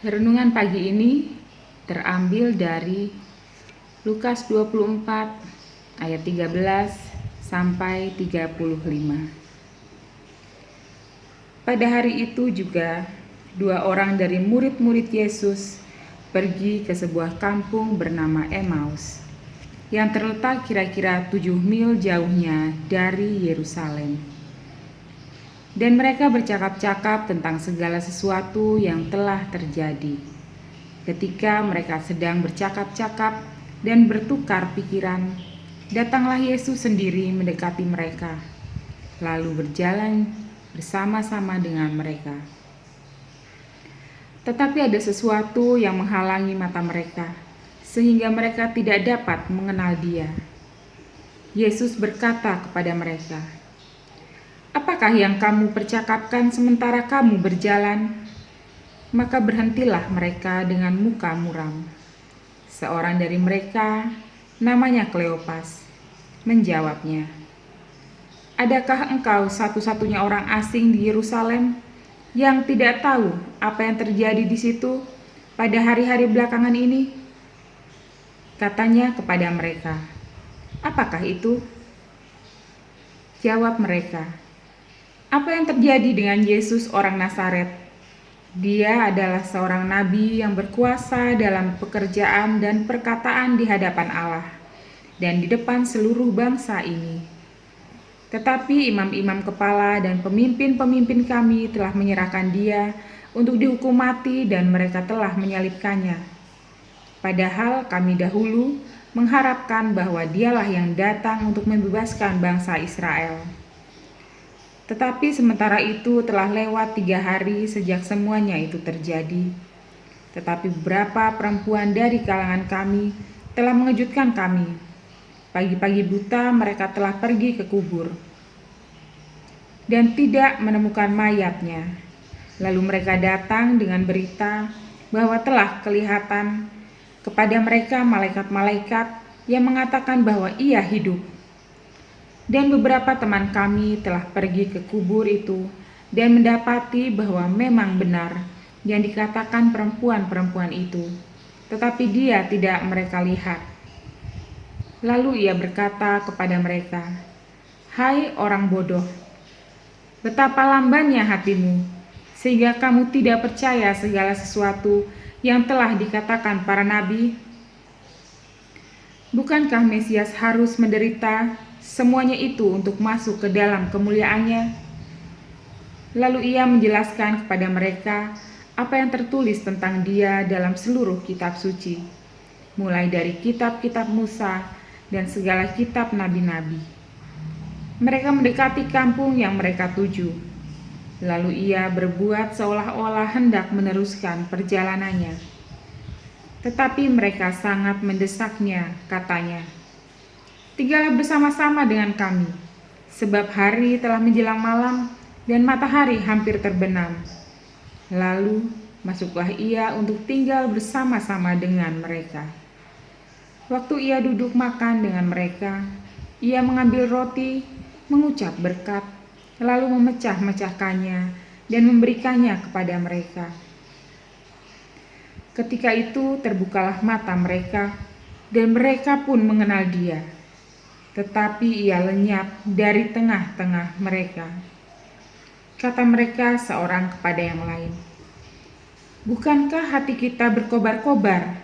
Renungan pagi ini terambil dari Lukas 24 ayat 13 sampai 35. Pada hari itu juga 2 orang dari murid-murid Yesus pergi ke sebuah kampung bernama Emmaus yang terletak kira-kira 7 mil jauhnya dari Yerusalem. Dan mereka bercakap-cakap tentang segala sesuatu yang telah terjadi. Ketika mereka sedang bercakap-cakap dan bertukar pikiran, datanglah Yesus sendiri mendekati mereka, lalu berjalan bersama-sama dengan mereka. Tetapi ada sesuatu yang menghalangi mata mereka, sehingga mereka tidak dapat mengenal Dia. Yesus berkata kepada mereka, "Apakah yang kamu percakapkan sementara kamu berjalan?" Maka berhentilah mereka dengan muka muram. Seorang dari mereka, namanya Kleopas, menjawabnya, "Adakah engkau satu-satunya orang asing di Yerusalem yang tidak tahu apa yang terjadi di situ pada hari-hari belakangan ini?" Katanya kepada mereka, "Apakah itu?" Jawab mereka, "Apa yang terjadi dengan Yesus orang Nazaret? Dia adalah seorang nabi yang berkuasa dalam pekerjaan dan perkataan di hadapan Allah dan di depan seluruh bangsa ini. Tetapi imam-imam kepala dan pemimpin-pemimpin kami telah menyerahkan Dia untuk dihukum mati dan mereka telah menyalibkannya. Padahal kami dahulu mengharapkan bahwa Dialah yang datang untuk membebaskan bangsa Israel. Tetapi sementara itu telah lewat 3 hari sejak semuanya itu terjadi. Tetapi beberapa perempuan dari kalangan kami telah mengejutkan kami. Pagi-pagi buta mereka telah pergi ke kubur dan tidak menemukan mayatnya. Lalu mereka datang dengan berita bahwa telah kelihatan kepada mereka malaikat-malaikat yang mengatakan bahwa ia hidup. Dan beberapa teman kami telah pergi ke kubur itu dan mendapati bahwa memang benar yang dikatakan perempuan-perempuan itu, tetapi dia tidak mereka lihat. Lalu ia berkata kepada mereka, "Hai orang bodoh, betapa lambannya hatimu, sehingga kamu tidak percaya segala sesuatu yang telah dikatakan para nabi? Bukankah Mesias harus menderita semuanya itu untuk masuk ke dalam kemuliaannya?" Lalu ia menjelaskan kepada mereka apa yang tertulis tentang Dia dalam seluruh kitab suci, mulai dari kitab-kitab Musa dan segala kitab nabi-nabi. Mereka mendekati kampung yang mereka tuju. Lalu ia berbuat seolah-olah hendak meneruskan perjalanannya. Tetapi mereka sangat mendesaknya, katanya, "Tinggallah bersama-sama dengan kami, sebab hari telah menjelang malam dan matahari hampir terbenam." Lalu masuklah ia untuk tinggal bersama-sama dengan mereka. Waktu ia duduk makan dengan mereka, ia mengambil roti, mengucap berkat, lalu memecah-mecahkannya dan memberikannya kepada mereka. Ketika itu terbukalah mata mereka, dan mereka pun mengenal Dia. Tetapi ia lenyap dari tengah-tengah mereka. Kata mereka seorang kepada yang lain, "Bukankah hati kita berkobar-kobar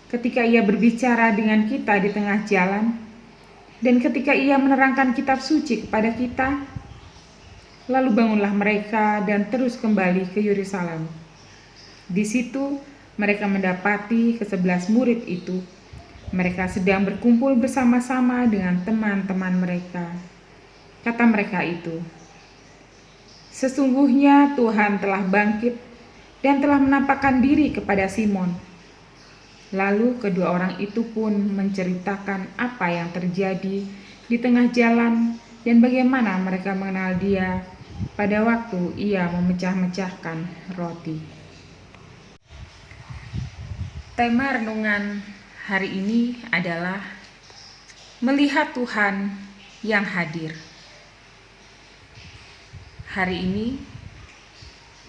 ketika ia berbicara dengan kita di tengah jalan, dan ketika ia menerangkan kitab suci kepada kita?" Lalu bangunlah mereka dan terus kembali ke Yerusalem. Di situ mereka mendapati ke-11 murid itu. Mereka sedang berkumpul bersama-sama dengan teman-teman mereka. Kata mereka itu, "Sesungguhnya Tuhan telah bangkit dan telah menampakkan diri kepada Simon." Lalu kedua orang itu pun menceritakan apa yang terjadi di tengah jalan dan bagaimana mereka mengenal Dia pada waktu ia memecah-mecahkan roti. Tema renungan hari ini adalah melihat Tuhan yang hadir. Hari ini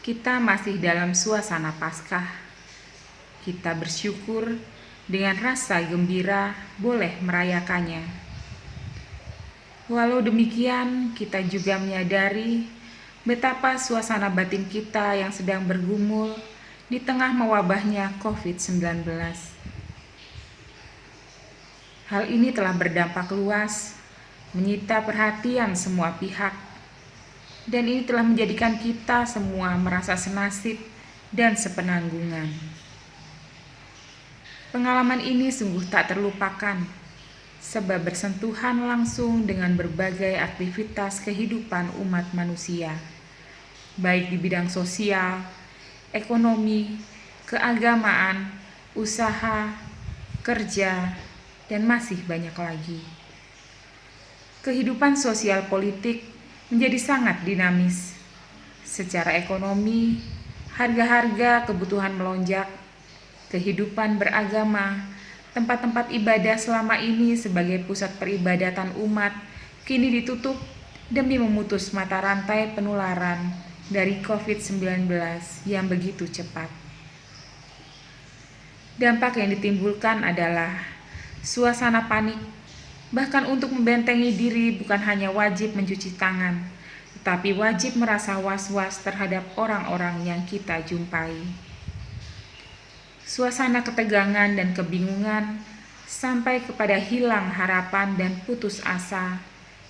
kita masih dalam suasana Paskah kita bersyukur dengan rasa gembira boleh merayakannya. Walau demikian, kita juga menyadari betapa suasana batin kita yang sedang bergumul di tengah mewabahnya COVID-19. Hal ini telah berdampak luas, menyita perhatian semua pihak, dan ini telah menjadikan kita semua merasa senasib dan sepenanggungan. Pengalaman ini sungguh tak terlupakan, sebab bersentuhan langsung dengan berbagai aktivitas kehidupan umat manusia, baik di bidang sosial, ekonomi, keagamaan, usaha, kerja, dan masih banyak lagi. Kehidupan sosial politik menjadi sangat dinamis. Secara ekonomi, harga-harga kebutuhan melonjak. Kehidupan beragama, tempat-tempat ibadah selama ini sebagai pusat peribadatan umat kini ditutup demi memutus mata rantai penularan dari COVID-19 yang begitu cepat. Dampak yang ditimbulkan adalah suasana panik, bahkan untuk membentengi diri bukan hanya wajib mencuci tangan, tetapi wajib merasa was-was terhadap orang-orang yang kita jumpai. Suasana ketegangan dan kebingungan sampai kepada hilang harapan dan putus asa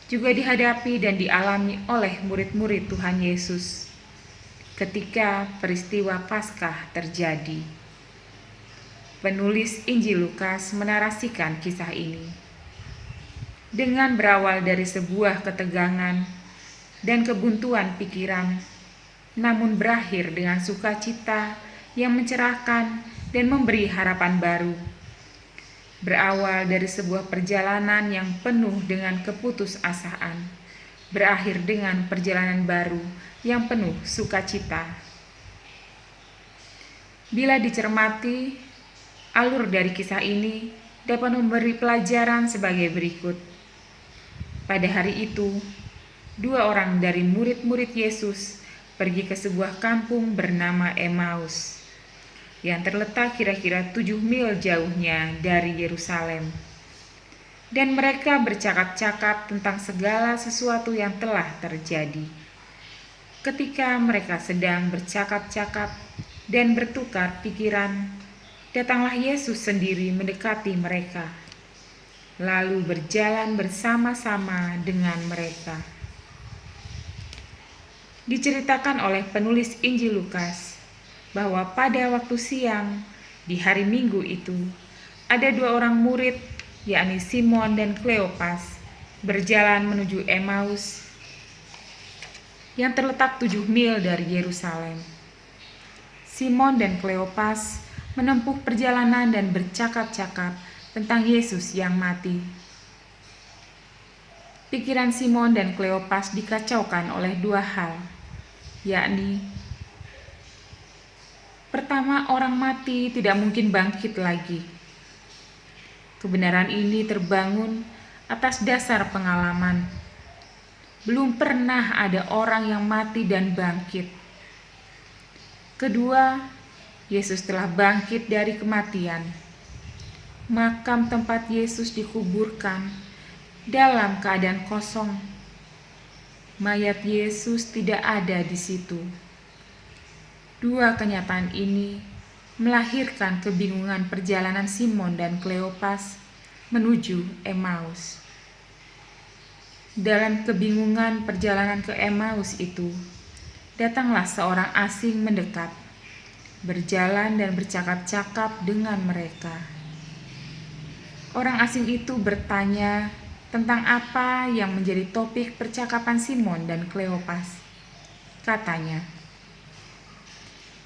juga dihadapi dan dialami oleh murid-murid Tuhan Yesus ketika peristiwa Paskah terjadi. Penulis Injil Lukas menarasikan kisah ini dengan berawal dari sebuah ketegangan dan kebuntuan pikiran, namun berakhir dengan sukacita yang mencerahkan dan memberi harapan baru. Berawal dari sebuah perjalanan yang penuh dengan keputusasaan, berakhir dengan perjalanan baru yang penuh sukacita. Bila dicermati, alur dari kisah ini dapat memberi pelajaran sebagai berikut. Pada hari itu, 2 orang dari murid-murid Yesus pergi ke sebuah kampung bernama Emmaus, yang terletak kira-kira 7 mil jauhnya dari Yerusalem. Dan mereka bercakap-cakap tentang segala sesuatu yang telah terjadi. Ketika mereka sedang bercakap-cakap dan bertukar pikiran, datanglah Yesus sendiri mendekati mereka, lalu berjalan bersama-sama dengan mereka. Diceritakan oleh penulis Injil Lukas bahwa pada waktu siang di hari Minggu itu, ada 2 orang murid, yakni Simon dan Kleopas, berjalan menuju Emmaus yang terletak 7 mil dari Yerusalem. Simon dan Kleopas menempuh perjalanan dan bercakap-cakap tentang Yesus yang mati. Pikiran Simon dan Kleopas dikacaukan oleh 2 hal, yakni pertama, orang mati tidak mungkin bangkit lagi. Kebenaran ini terbangun atas dasar pengalaman. Belum pernah ada orang yang mati dan bangkit. Kedua, Yesus telah bangkit dari kematian. Makam tempat Yesus dikuburkan dalam keadaan kosong. Mayat Yesus tidak ada di situ. 2 kenyataan ini melahirkan kebingungan perjalanan Simon dan Kleopas menuju Emmaus. Dalam kebingungan perjalanan ke Emmaus itu, datanglah seorang asing mendekat, berjalan dan bercakap-cakap dengan mereka. Orang asing itu bertanya tentang apa yang menjadi topik percakapan Simon dan Kleopas. Katanya,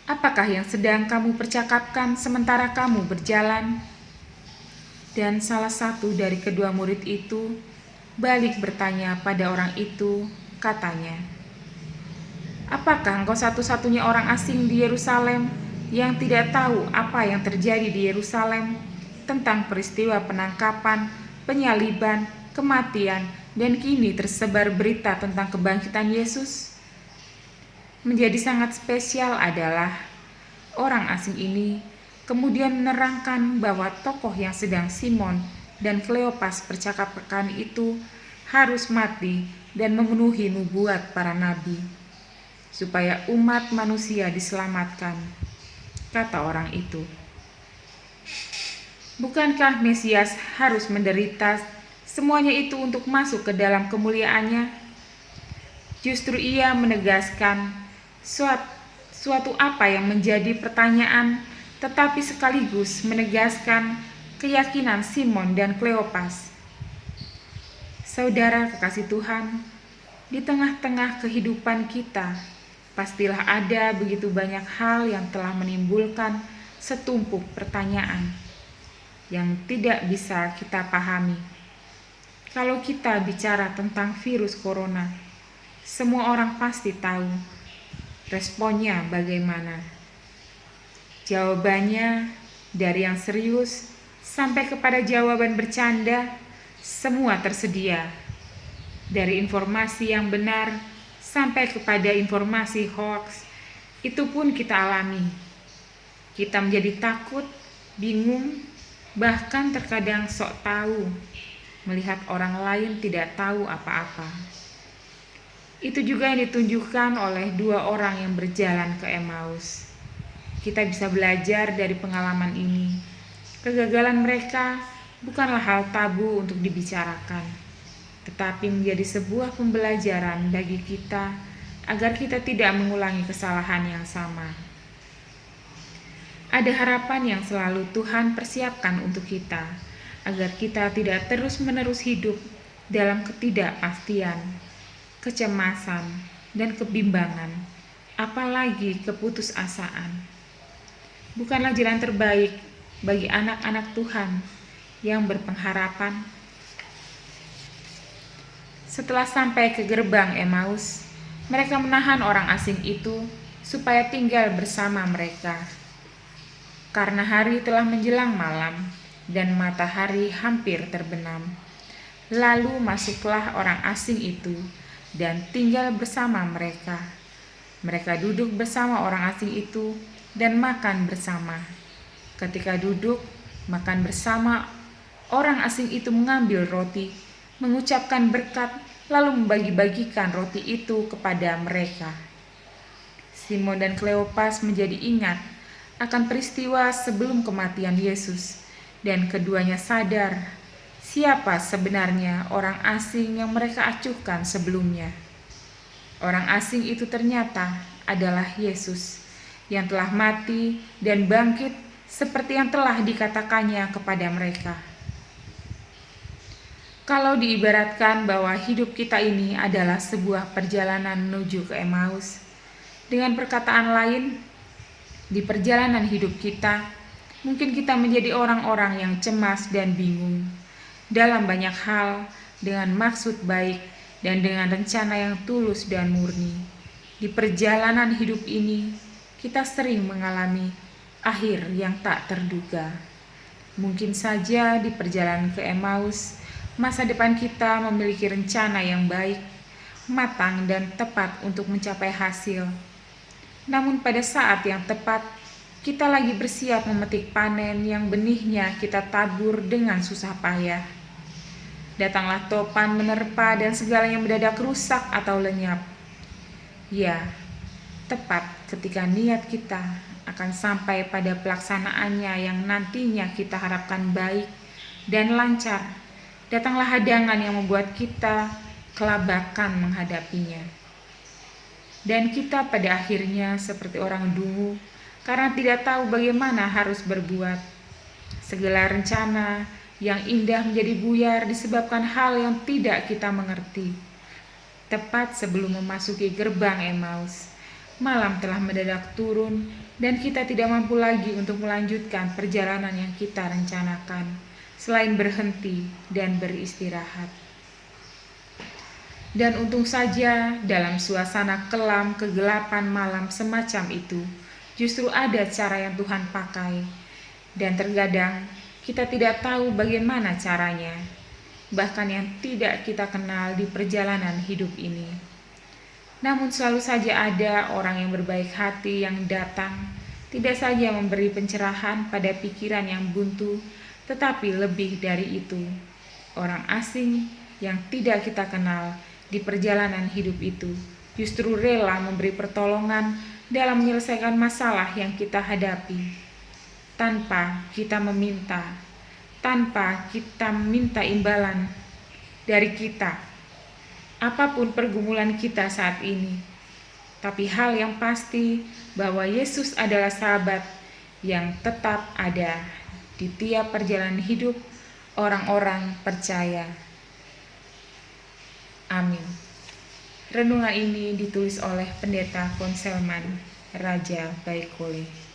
"Apakah yang sedang kamu percakapkan sementara kamu berjalan?" Dan salah satu dari kedua murid itu balik bertanya pada orang itu, katanya, "Apakah engkau satu-satunya orang asing di Yerusalem yang tidak tahu apa yang terjadi di Yerusalem tentang peristiwa penangkapan, penyaliban, kematian, dan kini tersebar berita tentang kebangkitan Yesus?" Menjadi sangat spesial adalah orang asing ini kemudian menerangkan bahwa tokoh yang sedang Simon dan Kleopas percakapkan itu harus mati dan memenuhi nubuat para nabi, supaya umat manusia diselamatkan. Kata orang itu, bukankah Mesias harus menderita semuanya itu untuk masuk ke dalam kemuliaannya? Justru ia menegaskan suatu apa yang menjadi pertanyaan, tetapi sekaligus menegaskan keyakinan Simon dan Kleopas. Saudara kekasih Tuhan, di tengah-tengah kehidupan kita, pastilah ada begitu banyak hal yang telah menimbulkan setumpuk pertanyaan yang tidak bisa kita pahami. Kalau kita bicara tentang virus corona, semua orang pasti tahu responnya bagaimana. Jawabannya dari yang serius sampai kepada jawaban bercanda, semua tersedia. Dari informasi yang benar sampai kepada informasi hoax, itu pun kita alami. Kita menjadi takut, bingung, bahkan terkadang sok tahu melihat orang lain tidak tahu apa-apa. Itu juga yang ditunjukkan oleh dua orang yang berjalan ke Emmaus. Kita bisa belajar dari pengalaman ini. Kegagalan mereka bukanlah hal tabu untuk dibicarakan, tetapi menjadi sebuah pembelajaran bagi kita agar kita tidak mengulangi kesalahan yang sama. Ada harapan yang selalu Tuhan persiapkan untuk kita, agar kita tidak terus-menerus hidup dalam ketidakpastian, kecemasan, dan kebimbangan, apalagi keputusasaan. Bukanlah jalan terbaik bagi anak-anak Tuhan yang berpengharapan. Setelah sampai ke gerbang Emmaus, mereka menahan orang asing itu supaya tinggal bersama mereka. Karena hari telah menjelang malam dan matahari hampir terbenam. Lalu masuklah orang asing itu dan tinggal bersama mereka. Mereka duduk bersama orang asing itu dan makan bersama. Ketika duduk makan bersama, orang asing itu mengambil roti, mengucapkan berkat, lalu membagi-bagikan roti itu kepada mereka. Simon dan Kleopas menjadi ingat akan peristiwa sebelum kematian Yesus, dan keduanya sadar siapa sebenarnya orang asing yang mereka acuhkan sebelumnya. Orang asing itu ternyata adalah Yesus yang telah mati dan bangkit seperti yang telah dikatakannya kepada mereka. Kalau diibaratkan bahwa hidup kita ini adalah sebuah perjalanan menuju ke Emmaus, dengan perkataan lain, di perjalanan hidup kita, mungkin kita menjadi orang-orang yang cemas dan bingung dalam banyak hal dengan maksud baik dan dengan rencana yang tulus dan murni. Di perjalanan hidup ini, kita sering mengalami akhir yang tak terduga. Mungkin saja di perjalanan ke Emmaus, masa depan kita memiliki rencana yang baik, matang dan tepat untuk mencapai hasil. Namun pada saat yang tepat, kita lagi bersiap memetik panen yang benihnya kita tabur dengan susah payah. Datanglah topan menerpa dan segalanya mendadak rusak atau lenyap. Ya, tepat ketika niat kita akan sampai pada pelaksanaannya yang nantinya kita harapkan baik dan lancar, datanglah hadangan yang membuat kita kelabakan menghadapinya. Dan kita pada akhirnya seperti orang dungu karena tidak tahu bagaimana harus berbuat. Segala rencana yang indah menjadi buyar disebabkan hal yang tidak kita mengerti. Tepat sebelum memasuki gerbang Emmaus, malam telah mendadak turun dan kita tidak mampu lagi untuk melanjutkan perjalanan yang kita rencanakan selain berhenti dan beristirahat. Dan untung saja dalam suasana kelam kegelapan malam semacam itu, justru ada cara yang Tuhan pakai. Dan terkadang kita tidak tahu bagaimana caranya, bahkan yang tidak kita kenal di perjalanan hidup ini. Namun selalu saja ada orang yang berbaik hati yang datang tidak saja memberi pencerahan pada pikiran yang buntu, tetapi lebih dari itu, orang asing yang tidak kita kenal di perjalanan hidup itu justru rela memberi pertolongan dalam menyelesaikan masalah yang kita hadapi tanpa kita minta imbalan dari kita, apapun pergumulan kita saat ini. Tapi hal yang pasti bahwa Yesus adalah sahabat yang tetap ada di tiap perjalanan hidup orang-orang percaya. Amin. Renungan ini ditulis oleh Pendeta Konselman Raja Baikole.